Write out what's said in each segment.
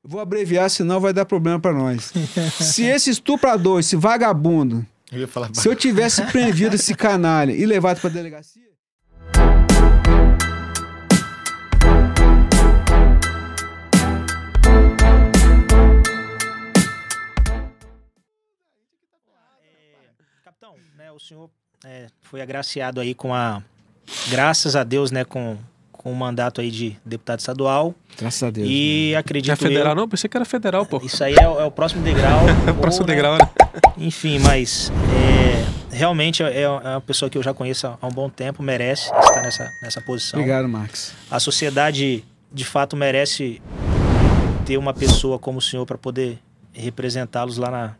Vou abreviar, senão vai dar problema para nós. Se esse estuprador, esse vagabundo, se eu tivesse prendido esse canalha e levado para delegacia... Capitão, né, o senhor foi agraciado aí com graças a Deus, né, com o mandato aí de deputado estadual. Graças a Deus. E acredito é federal, não? Pensei que era federal, pô. Isso aí é o próximo degrau. O próximo degrau, né? Enfim, mas realmente é uma pessoa que eu já conheço há um bom tempo, merece estar nessa posição. Obrigado, Marcos. A sociedade, de fato, merece ter uma pessoa como o senhor para poder representá-los lá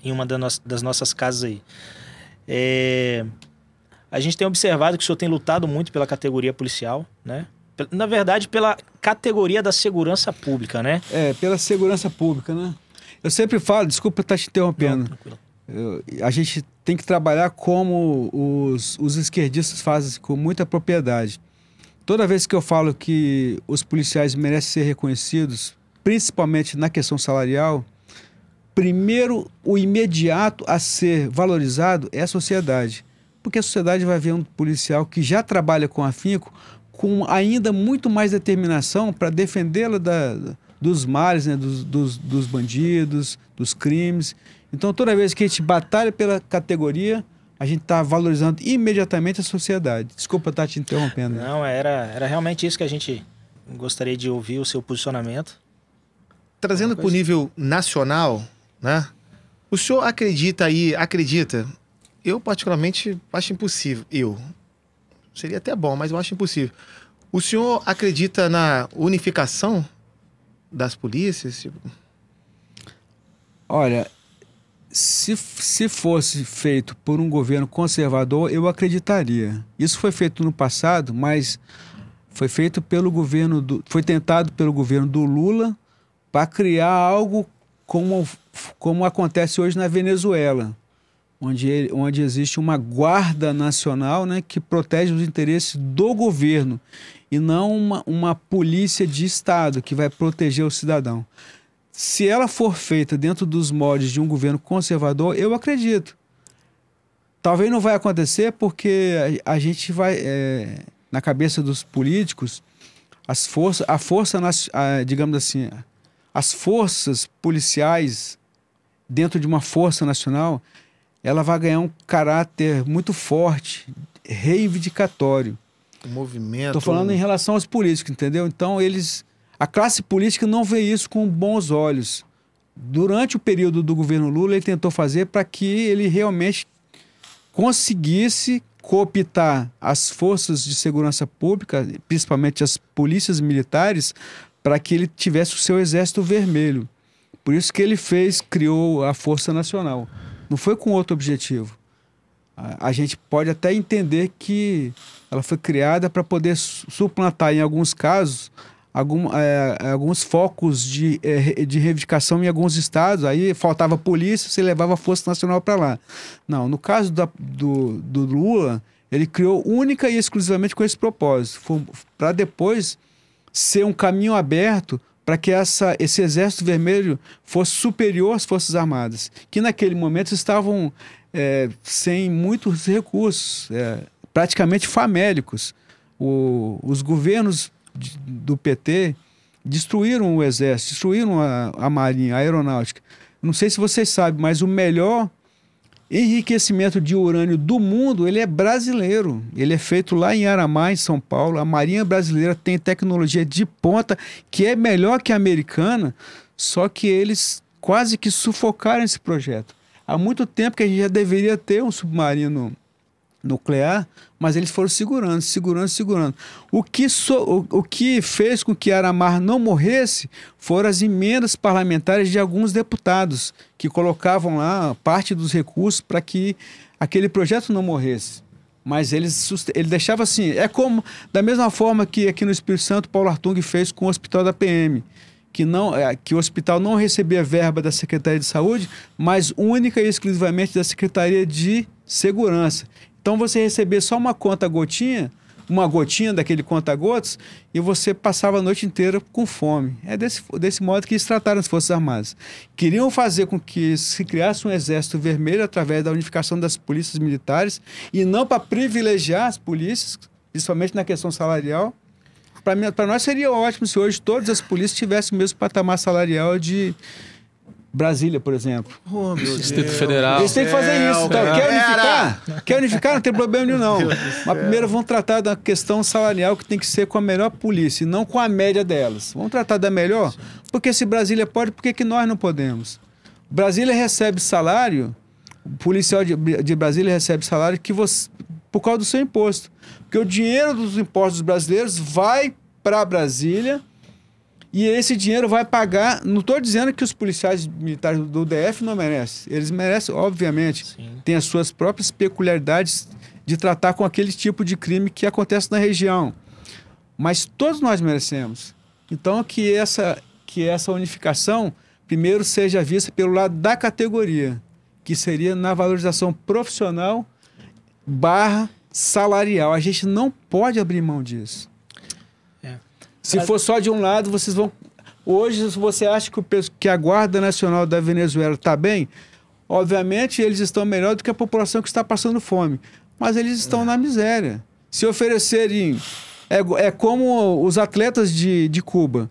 em uma das nossas casas aí. A gente tem observado que o senhor tem lutado muito pela categoria policial, né? Na verdade, pela categoria da segurança pública, né? Pela segurança pública, né? Eu sempre falo, desculpa estar te interrompendo. Não, tranquilo. A gente tem que trabalhar como os esquerdistas fazem, com muita propriedade. Toda vez que eu falo que os policiais merecem ser reconhecidos, principalmente na questão salarial, primeiro, o imediato a ser valorizado é a sociedade. Porque a sociedade vai ver um policial que já trabalha com afinco, com ainda muito mais determinação para defendê-la dos males, né? dos bandidos, dos crimes. Então, toda vez que a gente batalha pela categoria, a gente está valorizando imediatamente a sociedade. Desculpa estar te interrompendo. Não, era realmente isso que a gente gostaria de ouvir, o seu posicionamento. Trazendo para o nível nacional, né? O senhor acredita, eu particularmente acho impossível, seria até bom, mas eu acho impossível. O senhor acredita na unificação das polícias? Olha, se fosse feito por um governo conservador, eu acreditaria. Isso foi feito no passado, mas foi feito foi tentado pelo governo do Lula para criar algo como acontece hoje na Venezuela, onde existe uma guarda nacional, né, que protege os interesses do governo e não uma polícia de Estado que vai proteger o cidadão. Se ela for feita dentro dos moldes de um governo conservador, eu acredito. Talvez não vai acontecer porque a gente vai, na cabeça dos políticos, digamos assim, as forças policiais dentro de uma força nacional, ela vai ganhar um caráter muito forte, reivindicatório. O movimento... Estou falando em relação aos políticos, entendeu? Então, a classe política não vê isso com bons olhos. Durante o período do governo Lula, ele tentou fazer para que ele realmente conseguisse cooptar as forças de segurança pública, principalmente as polícias militares, para que ele tivesse o seu exército vermelho. Por isso que ele criou a Força Nacional. Não foi com outro objetivo. A gente pode até entender que ela foi criada para poder suplantar, em alguns casos, alguns focos de reivindicação em alguns estados. Aí faltava polícia, você levava a Força Nacional para lá. Não, no caso do Lula, ele criou única e exclusivamente com esse propósito, para depois ser um caminho aberto para que esse Exército Vermelho fosse superior às Forças Armadas, que naquele momento estavam sem muitos recursos, praticamente famélicos. Os governos do PT destruíram o Exército, destruíram a Marinha, a Aeronáutica. Não sei se vocês sabem, mas o melhor enriquecimento de urânio do mundo, ele é brasileiro. Ele é feito lá em Aramá, em São Paulo. A Marinha brasileira tem tecnologia de ponta que é melhor que a americana, só que eles quase que sufocaram esse projeto. Há muito tempo que a gente já deveria ter um submarino nuclear, mas eles foram segurando. O que fez com que Aramar não morresse foram as emendas parlamentares de alguns deputados que colocavam lá parte dos recursos para que aquele projeto não morresse. Mas ele deixava assim, da mesma forma que aqui no Espírito Santo Paulo Artung fez com o hospital da PM, que o hospital não recebia verba da Secretaria de Saúde, mas única e exclusivamente da Secretaria de Segurança. Então você receber só uma conta gotinha uma gotinha daquele conta-gotas e você passava a noite inteira com fome. É desse modo que eles trataram as Forças Armadas. Queriam fazer com que se criasse um exército vermelho através da unificação das polícias militares e não para privilegiar as polícias, principalmente na questão salarial. Para nós seria ótimo se hoje todas as polícias tivessem o mesmo patamar salarial de Brasília, por exemplo. Oh, meu Distrito Deus. Federal. Eles têm que fazer isso. Então, quer unificar? Não tem problema nenhum, não. Mas primeiro vão tratar da questão salarial, que tem que ser com a melhor polícia, e não com a média delas. Vamos tratar da melhor? Porque se Brasília pode, por que nós não podemos? Brasília recebe salário, o policial de Brasília recebe salário por causa do seu imposto. Porque o dinheiro dos impostos brasileiros vai para Brasília e esse dinheiro vai pagar... Não estou dizendo que os policiais militares do DF não merecem. Eles merecem, obviamente. Sim. Tem as suas próprias peculiaridades de tratar com aquele tipo de crime que acontece na região. Mas todos nós merecemos. Então, que essa unificação, primeiro, seja vista pelo lado da categoria, que seria na valorização profissional / salarial. A gente não pode abrir mão disso. Se for só de um lado, vocês vão... Hoje, se você acha que a Guarda Nacional da Venezuela está bem, obviamente eles estão melhor do que a população que está passando fome. Mas eles estão na miséria. Se oferecerem... É como os atletas de Cuba.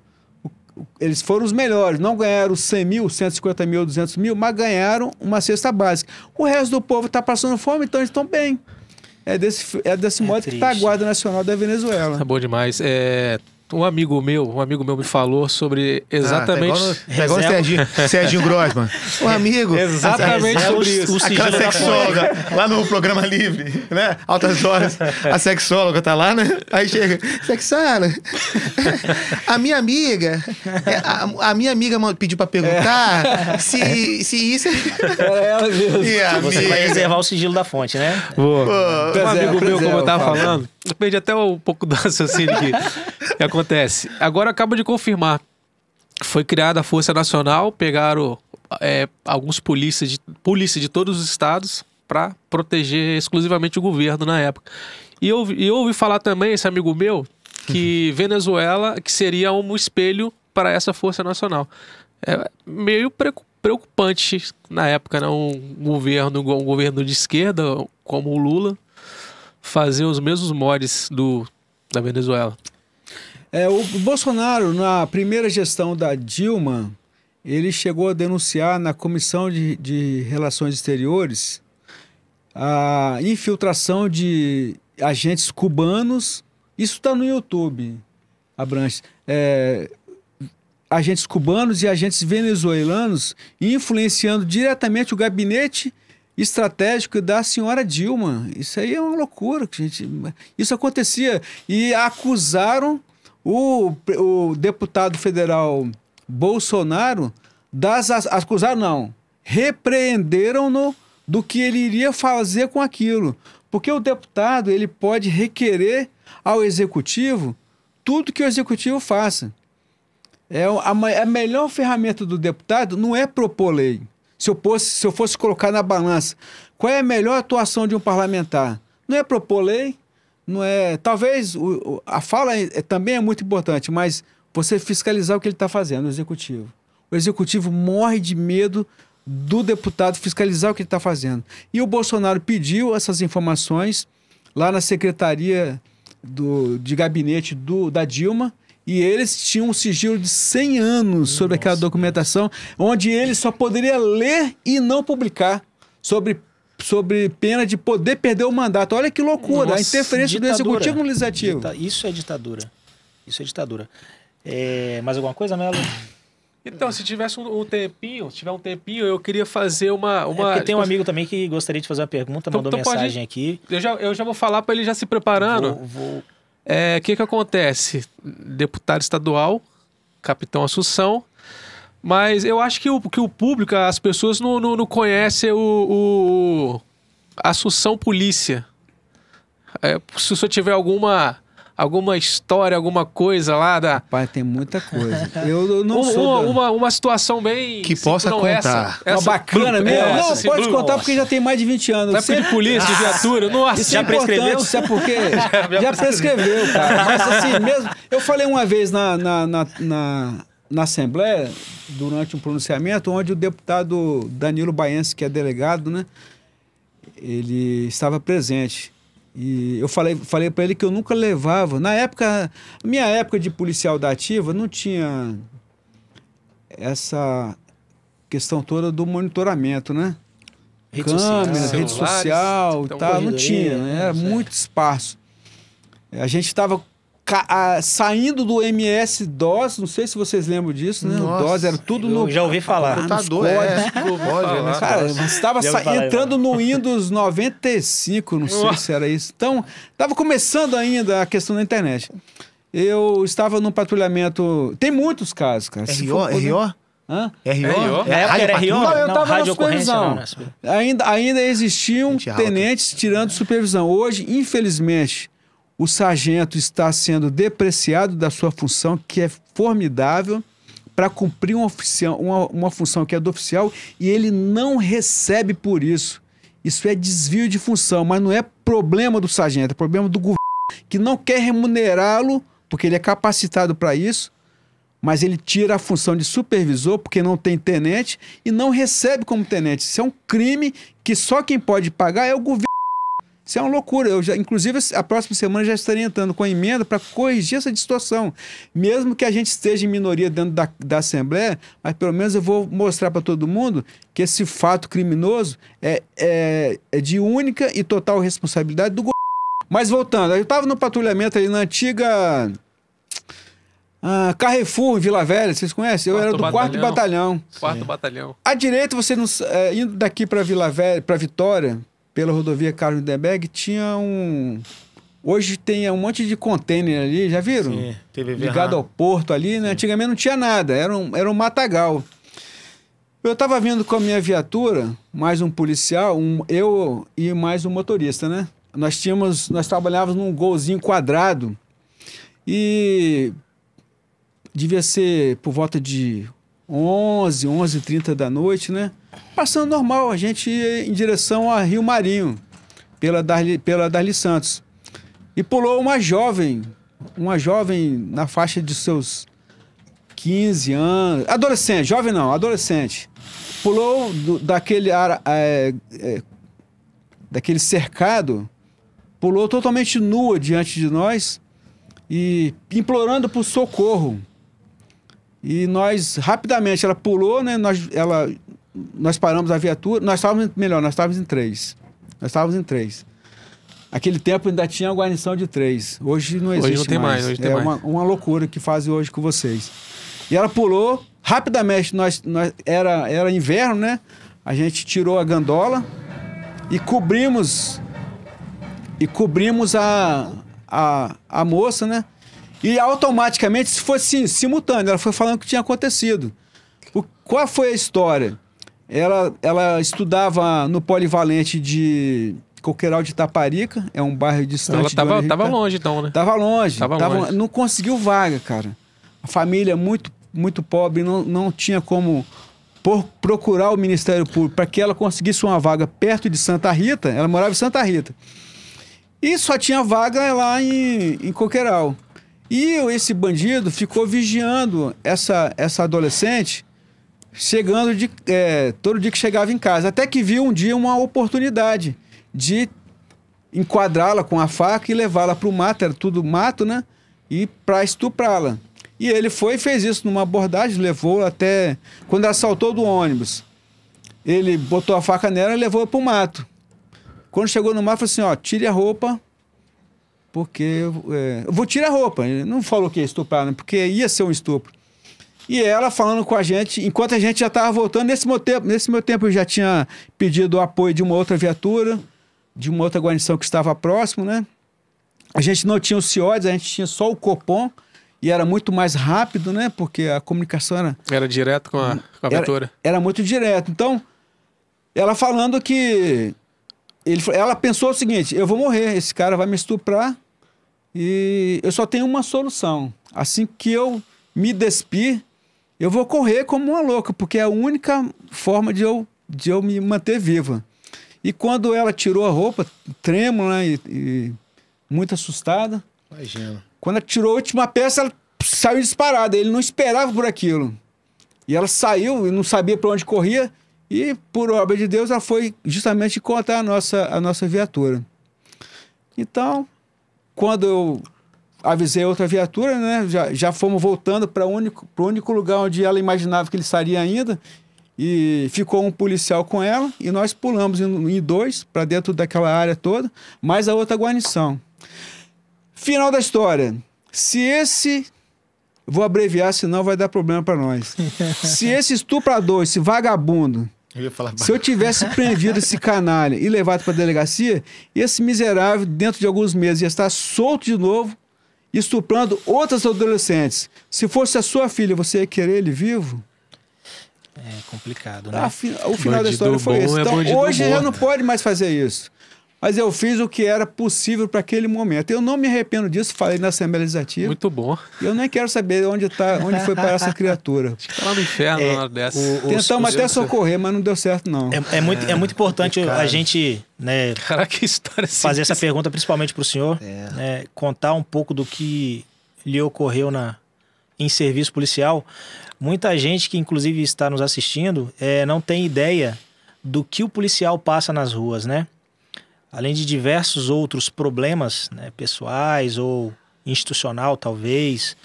Eles foram os melhores. Não ganharam 100 mil, 150 mil, 200 mil, mas ganharam uma cesta básica. O resto do povo está passando fome, então eles estão bem. É desse modo que está a Guarda Nacional da Venezuela. Tá bom demais. Um amigo meu me falou sobre exatamente... Pegou o Serginho Grossman. Um amigo... Exatamente sobre isso. Aquela sexóloga lá no Programa Livre, né? Altas horas. A sexóloga tá lá, né? Aí chega, sexóloga. A minha amiga pediu pra perguntar se isso... Era ela mesmo. Você vai reservar o sigilo da fonte, né? Um amigo meu, como eu tava falando, eu perdi até um pouco do raciocínio que acontece. Agora acaba de confirmar. Foi criada a Força Nacional, pegaram alguns polícias de todos os estados para proteger exclusivamente o governo na época. E eu ouvi falar também, esse amigo meu, que Venezuela que seria um espelho para essa Força Nacional. É meio preocupante na época, né? Um governo de esquerda, como o Lula, fazer os mesmos mods da Venezuela. O Bolsonaro, na primeira gestão da Dilma, ele chegou a denunciar na Comissão de Relações Exteriores a infiltração de agentes cubanos. Isso está no YouTube, Abrantes. Agentes cubanos e agentes venezuelanos influenciando diretamente o gabinete estratégico da senhora Dilma. Isso aí é uma loucura, gente. Isso acontecia. E acusaram o deputado federal Bolsonaro repreenderam-no do que ele iria fazer com aquilo. Porque o deputado ele pode requerer ao executivo tudo que o executivo faça. A melhor ferramenta do deputado não é propor lei. Se eu fosse colocar na balança qual é a melhor atuação de um parlamentar, não é propor lei, não é. Talvez a fala também é muito importante, mas você fiscalizar o que ele está fazendo, o executivo. O executivo morre de medo do deputado fiscalizar o que ele está fazendo. E o Bolsonaro pediu essas informações lá na secretaria de gabinete da Dilma. E eles tinham um sigilo de 100 anos sobre aquela documentação, onde ele só poderia ler e não publicar, sobre pena de poder perder o mandato. Olha que loucura, a interferência do executivo no legislativo. Isso é ditadura. Isso é ditadura. Mais alguma coisa, Melo? Então, se tiver um tempinho, eu queria fazer uma... porque tem um amigo também que gostaria de fazer uma pergunta, mandou mensagem aqui. Eu já vou falar para ele já se preparando. O que acontece? Deputado estadual, Capitão Assunção, mas eu acho que o público, as pessoas não conhecem o Assunção Polícia. Se você tiver alguma alguma história, alguma coisa lá da... Pai, tem muita coisa. Eu não sou... Uma situação bem... Que possa contar. Uma bacana mesmo? Não, assim, pode contar porque já tem mais de 20 anos. Vai pedir polícia, de viatura? Nossa, isso já prescreveu? Sabe por quê? Já prescreveu, cara. Mas assim, mesmo... Eu falei uma vez na Assembleia, durante um pronunciamento, onde o deputado Danilo Baense, que é delegado, né? Ele estava presente. E eu falei para ele que eu nunca levava... Na época, minha época de policial da ativa, não tinha essa questão toda do monitoramento, né? Câmera, rede social e tal, não tinha, né? Era muito esparso. A gente estava saindo do MS-DOS, não sei se vocês lembram disso, né? Nossa, o DOS era tudo no... Já ouvi falar. Computador, Cara, você estava entrando no Windows 95, não sei se era isso. Então, estava começando ainda a questão da internet. Eu estava num patrulhamento... Tem muitos casos, cara. RO? Hã? RO? Na época era RO? Não, eu estava na supervisão. Não. Ainda existiam tenentes tirando supervisão. Hoje, infelizmente... O sargento está sendo depreciado da sua função, que é formidável, para cumprir uma função que é do oficial, e ele não recebe por isso. Isso é desvio de função, mas não é problema do sargento, é problema do governo, que não quer remunerá-lo, porque ele é capacitado para isso, mas ele tira a função de supervisor, porque não tem tenente, e não recebe como tenente. Isso é um crime que só quem pode pagar é o governo. Isso é uma loucura. Inclusive, a próxima semana já estaria entrando com a emenda para corrigir essa distorção. Mesmo que a gente esteja em minoria dentro da Assembleia, mas pelo menos eu vou mostrar para todo mundo que esse fato criminoso é de única e total responsabilidade do governo. Mas voltando, eu estava no patrulhamento ali na antiga Carrefour, em Vila Velha, vocês conhecem? Eu era do 4º Batalhão. 4º Batalhão. À direita, você indo daqui para Vila Velha, para Vitória... pela rodovia Carlos Lindenberg, tinha Hoje tem um monte de container ali, já viram? Sim, ligado ao porto ali, né? Antigamente não tinha nada, era um matagal. Eu estava vindo com a minha viatura, mais um policial, eu e mais um motorista, né? Nós trabalhávamos num golzinho quadrado e devia ser por volta de 11h30 da noite, né? Passando normal, a gente ia em direção a Rio Marinho, pela Darli Santos. E pulou uma jovem na faixa de seus 15 anos, adolescente, jovem não, adolescente. Pulou daquele cercado, pulou totalmente nua diante de nós e implorando por socorro. E nós, rapidamente, ela pulou, né? Nós paramos a viatura, nós estávamos em 3. Naquele tempo ainda tinha a guarnição de 3. Hoje não existe hoje não tem mais. Hoje tem mais. Uma loucura que fazem hoje com vocês. E ela pulou, rapidamente, era inverno, né? A gente tirou a gandola e cobrimos a moça, né? E automaticamente, se fosse simultâneo, ela foi falando o que tinha acontecido. Qual foi a história? Ela estudava no Polivalente de Coqueiral de Itaparica, é um bairro distante. Ela tava longe então, né? Tava longe. Longe. Não conseguiu vaga, cara. A família muito, muito pobre, não tinha como procurar o Ministério Público para que ela conseguisse uma vaga perto de Santa Rita. Ela morava em Santa Rita. E só tinha vaga lá em Coqueiral. E esse bandido ficou vigiando essa adolescente, chegando todo dia que chegava em casa. Até que viu um dia uma oportunidade de enquadrá-la com a faca e levá-la para o mato, era tudo mato, né? E para estuprá-la. E ele fez isso numa abordagem, levou até... Quando ela saltou do ônibus, ele botou a faca nela e levou para o mato. Quando chegou no mato, falou assim, tire a roupa, porque eu vou tirar a roupa. Ele não falou que ia estuprar, né? Porque ia ser um estupro. E ela falando com a gente, enquanto a gente já estava voltando, nesse meu tempo eu já tinha pedido o apoio de uma outra viatura, de uma outra guarnição que estava próximo, né? A gente não tinha o CIODES, a gente tinha só o Copom, e era muito mais rápido, né? Porque a comunicação era direto com a viatura. Era muito direto. Então, ela falando que... Ela pensou o seguinte, eu vou morrer, esse cara vai me estuprar E eu só tenho uma solução. Assim que eu me despir, eu vou correr como uma louca, porque é a única forma de eu me manter viva. E quando ela tirou a roupa, trêmula, né, e muito assustada. Imagina. Quando ela tirou a última peça, ela saiu disparada. Ele não esperava por aquilo. E ela saiu e não sabia para onde corria. E, por obra de Deus, ela foi justamente contra a nossa viatura. Então, quando eu avisei a outra viatura, né, já fomos voltando para o único lugar onde ela imaginava que ele estaria ainda. E ficou um policial com ela. E nós pulamos em 2 para dentro daquela área toda, mais a outra guarnição. Final da história. Vou abreviar, senão vai dar problema para nós. Se esse estuprador, esse vagabundo, se eu tivesse prendido esse canalha e levado para a delegacia, esse miserável, dentro de alguns meses, ia estar solto de novo, estuprando outras adolescentes. Se fosse a sua filha, você ia querer ele vivo? É complicado, né? O final da história foi esse. Então, hoje já não pode mais fazer isso. Mas eu fiz o que era possível para aquele momento. Eu não me arrependo disso, falei na Assembleia Legislativa. Muito bom. Eu nem quero saber onde foi parar essa criatura. Acho que tá lá no inferno, na hora dessa. Tentamos até socorrer, mas não deu certo, não. É muito importante a gente, né, que história fazer essa pergunta, principalmente para o senhor, né, contar um pouco do que lhe ocorreu em serviço policial. Muita gente que, inclusive, está nos assistindo, não tem ideia do que o policial passa nas ruas, né? Além de diversos outros problemas, né, pessoais ou institucional, talvez,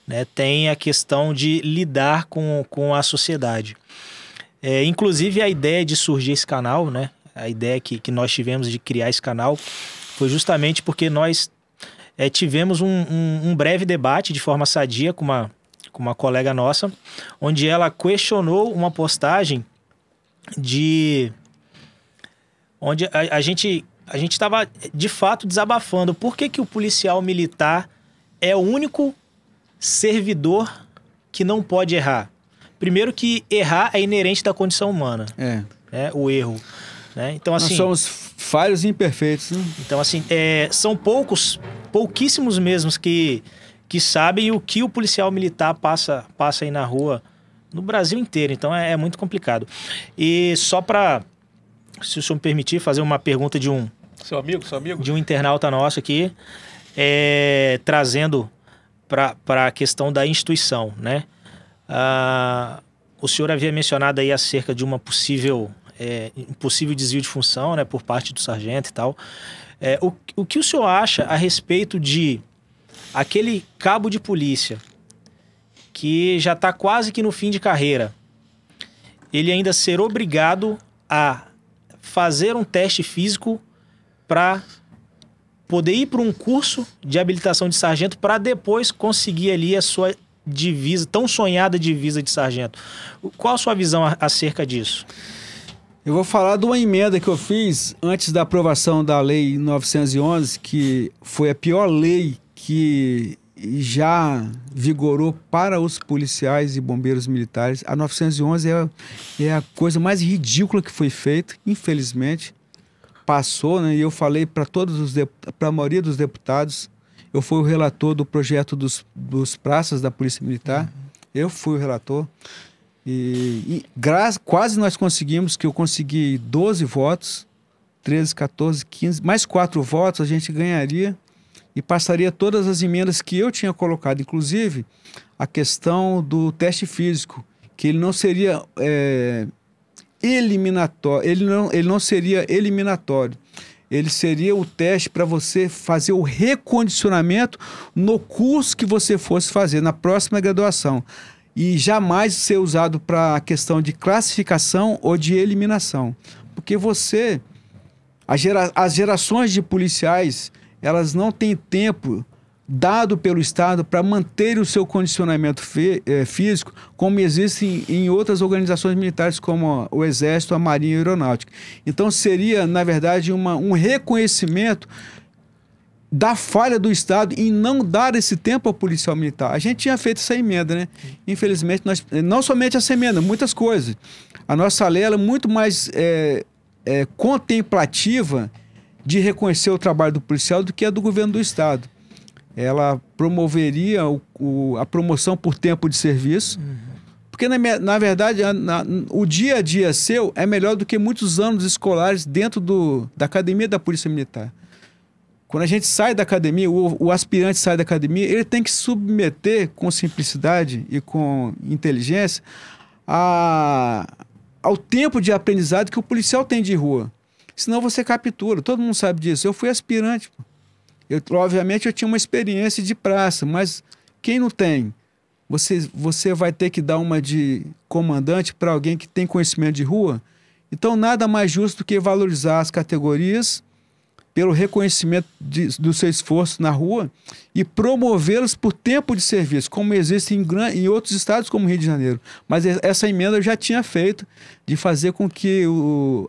né, tem a questão de lidar com a sociedade. Inclusive, a ideia de surgir esse canal, né, a ideia que nós tivemos de criar esse canal, foi justamente porque nós tivemos um breve debate de forma sadia com uma colega nossa, onde ela questionou uma postagem onde a gente estava, de fato, desabafando. Por que o policial militar é o único servidor que não pode errar? Primeiro que errar é inerente da condição humana. O erro. Né? Então, assim, nós somos falhos e imperfeitos. Né? Então, assim, são pouquíssimos mesmos que sabem o que o policial militar passa aí na rua, no Brasil inteiro. Então, é muito complicado. E só para... Se o senhor me permitir, fazer uma pergunta de um... Seu amigo? De um internauta nosso aqui, trazendo para a questão da instituição, né? O senhor havia mencionado aí acerca de um possível desvio de função, né, por parte do sargento e tal. O que o senhor acha a respeito de aquele cabo de polícia que já está quase que no fim de carreira, ele ainda ser obrigado a fazer um teste físico para poder ir para um curso de habilitação de sargento para depois conseguir ali a sua divisa, tão sonhada divisa de sargento? Qual a sua visão acerca disso? Eu vou falar de uma emenda que eu fiz antes da aprovação da Lei 911, que foi a pior lei que já vigorou para os policiais e bombeiros militares. A 911 é a coisa mais ridícula que foi feita, infelizmente. Passou, né? E eu falei para a maioria dos deputados. Eu fui o relator do projeto dos praças da Polícia Militar. Eu fui o relator. Quase nós conseguimos, que eu consegui 12 votos, 13, 14, 15, mais 4 votos a gente ganharia e passaria todas as emendas que eu tinha colocado, inclusive a questão do teste físico, que ele não seria eliminatório, ele não seria eliminatório. Ele seria o teste para você fazer o recondicionamento no curso que você fosse fazer, na próxima graduação. E jamais ser usado para a questão de classificação ou de eliminação. Porque as gerações de policiais, elas não têm tempo dado pelo Estado para manter o seu condicionamento físico, como existe em outras organizações militares, como o Exército, a Marinha e a Aeronáutica. Então seria, na verdade, um reconhecimento da falha do Estado em não dar esse tempo ao policial militar. A gente tinha feito essa emenda, né? Infelizmente, não somente essa emenda, muitas coisas. A nossa lei é muito mais contemplativa de reconhecer o trabalho do policial do que a do governo do Estado. ela promoveria a promoção por tempo de serviço, porque, na verdade, o dia a dia seu é melhor do que muitos anos escolares dentro da academia da Polícia Militar. Quando a gente sai da academia, o aspirante sai da academia, ele tem que submeter com simplicidade e com inteligência ao tempo de aprendizado que o policial tem de rua. Senão você captura, todo mundo sabe disso. Eu fui aspirante. Obviamente eu tinha uma experiência de praça, mas quem não tem? Você vai ter que dar uma de comandante para alguém que tem conhecimento de rua? Então nada mais justo do que valorizar as categorias pelo reconhecimento do seu esforço na rua e promovê-los por tempo de serviço, como existe em outros estados como Rio de Janeiro. Mas essa emenda eu já tinha feito de fazer com que o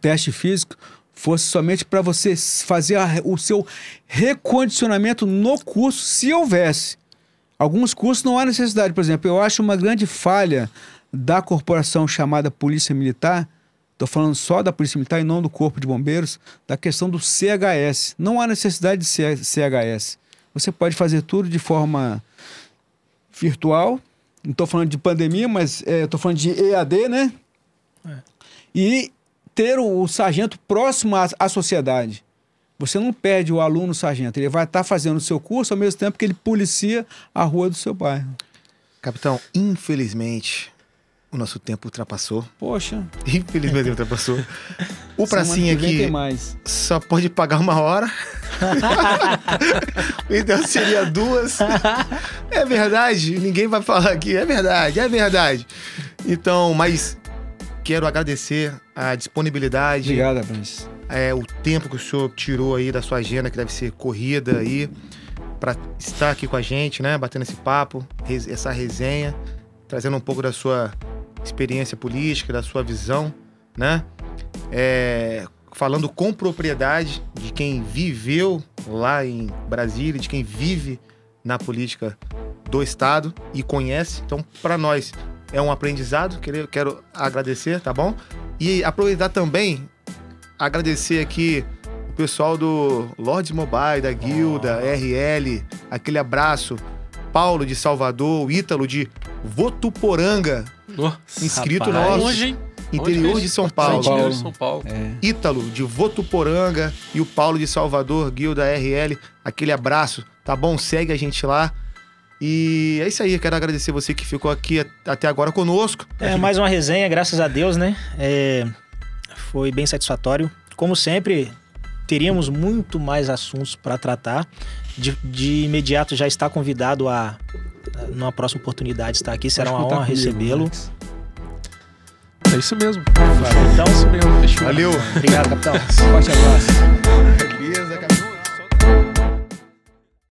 teste físico fosse somente para você fazer o seu recondicionamento no curso, se houvesse. Alguns cursos não há necessidade. Por exemplo, eu acho uma grande falha da corporação chamada Polícia Militar, estou falando só da Polícia Militar e não do Corpo de Bombeiros, da questão do CHS. Não há necessidade de CHS. Você pode fazer tudo de forma virtual. Não estou falando de pandemia, mas estou falando de EAD, né? E ter o sargento próximo à sociedade. Você não perde o aluno sargento. Ele vai estar fazendo o seu curso ao mesmo tempo que ele policia a rua do seu bairro. Capitão, infelizmente, o nosso tempo ultrapassou. Poxa. Infelizmente ultrapassou. O pracinha aqui só pode pagar 1 hora. Então seria 2. É verdade, ninguém vai falar aqui. É verdade. Então, mas quero agradecer a disponibilidade. Obrigado, Abrantes. O tempo que o senhor tirou aí da sua agenda, que deve ser corrida aí, para estar aqui com a gente, né? Batendo esse papo, essa resenha, trazendo um pouco da sua experiência política, da sua visão, né? Falando com propriedade de quem viveu lá em Brasília, de quem vive na política do Estado e conhece. Então, para nós, é um aprendizado. Quero agradecer, tá bom? E aproveitar também, agradecer aqui o pessoal do Lords Mobile, da Guilda, RL, aquele abraço. Paulo de Salvador, o Ítalo de Votuporanga, inscrito nosso, longe, interior de São Paulo. São Paulo. Ítalo de Votuporanga e o Paulo de Salvador, Guilda, RL, aquele abraço, tá bom? Segue a gente lá. E é isso aí, eu quero agradecer você que ficou aqui até agora conosco. Mais uma resenha, graças a Deus, né? Foi bem satisfatório. Como sempre, teríamos muito mais assuntos para tratar. De imediato já está convidado numa próxima oportunidade, estar aqui. Será uma honra recebê-lo. É isso mesmo. Então, É isso mesmo. Fechou. Valeu. Obrigado, capitão. Forte abraço.